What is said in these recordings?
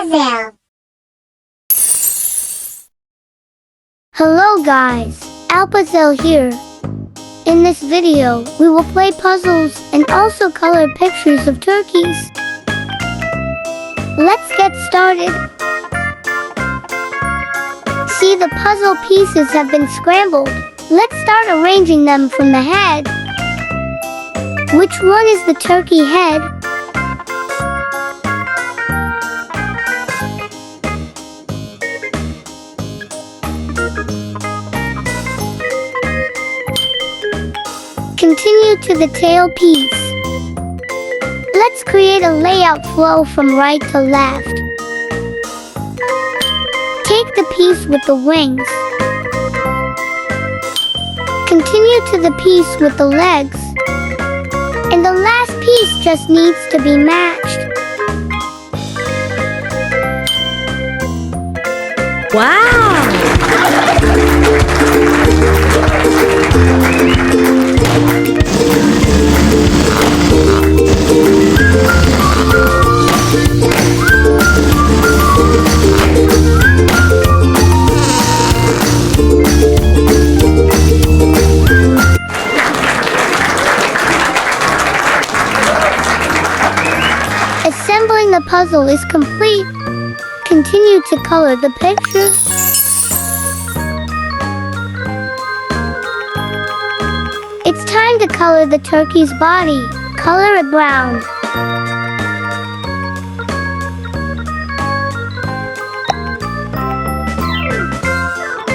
Alpazel. Hello guys, Alpazel here. In this video, we will play puzzles and also color pictures of turkeys. Let's get started. See, the puzzle pieces have been scrambled. Let's start arranging them from the head. Which one is the turkey head? Continue to the tail piece. Let's create a layout flow from right to left. Take the piece with the wings. Continue to the piece with the legs. And the last piece just needs to be matched. Wow! Assembling the puzzle is complete. Continue to color the picture. It's time to color the turkey's body. Color it brown.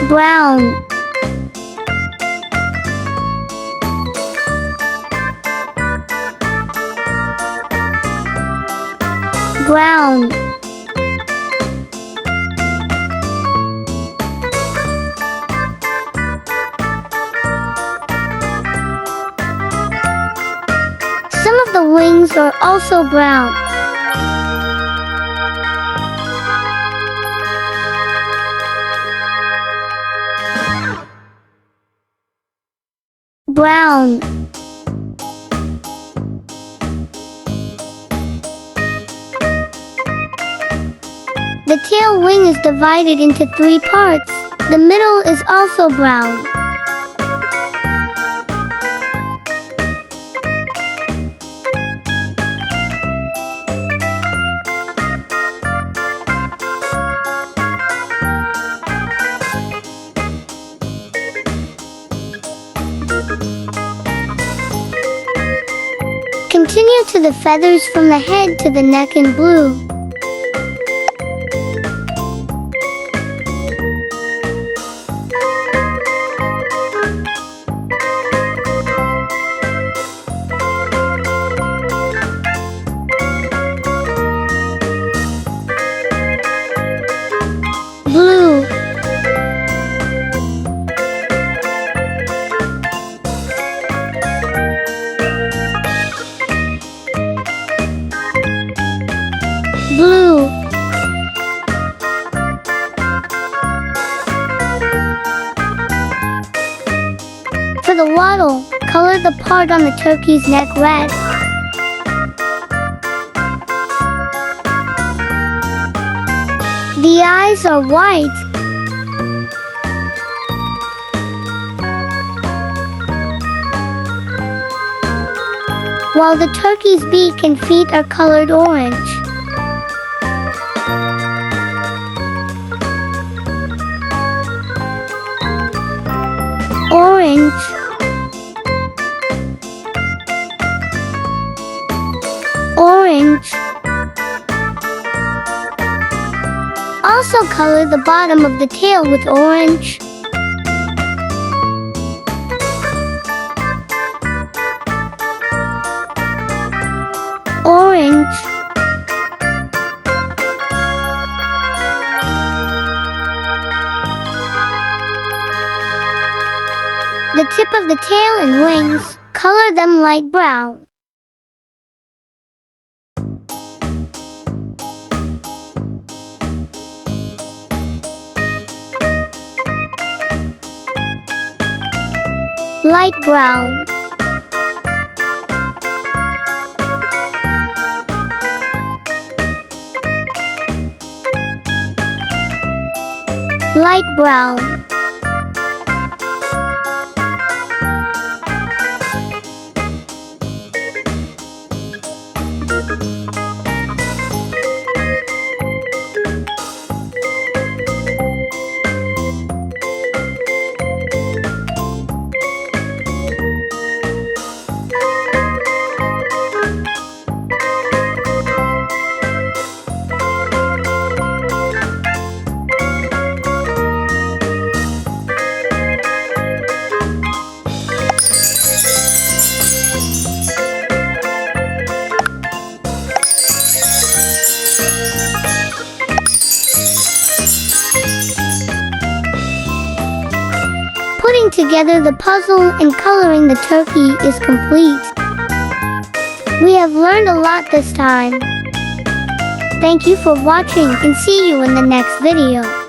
Brown. Brown. Some of the wings are also brown. Brown. The tail wing is divided into 3 parts. The middle is also brown. Continue to the feathers from the head to the neck in blue. Blue. Blue. For the wattle, color the part on the turkey's neck red. The eyes are white. While the turkey's beak and feet are colored orange. Orange. Orange. Also color the bottom of the tail with orange. Orange. The tip of the tail and wings, color them light brown. Light brown. Light brown. Putting together the puzzle and coloring the turkey is complete. We have learned a lot this time. Thank you for watching and see you in the next video.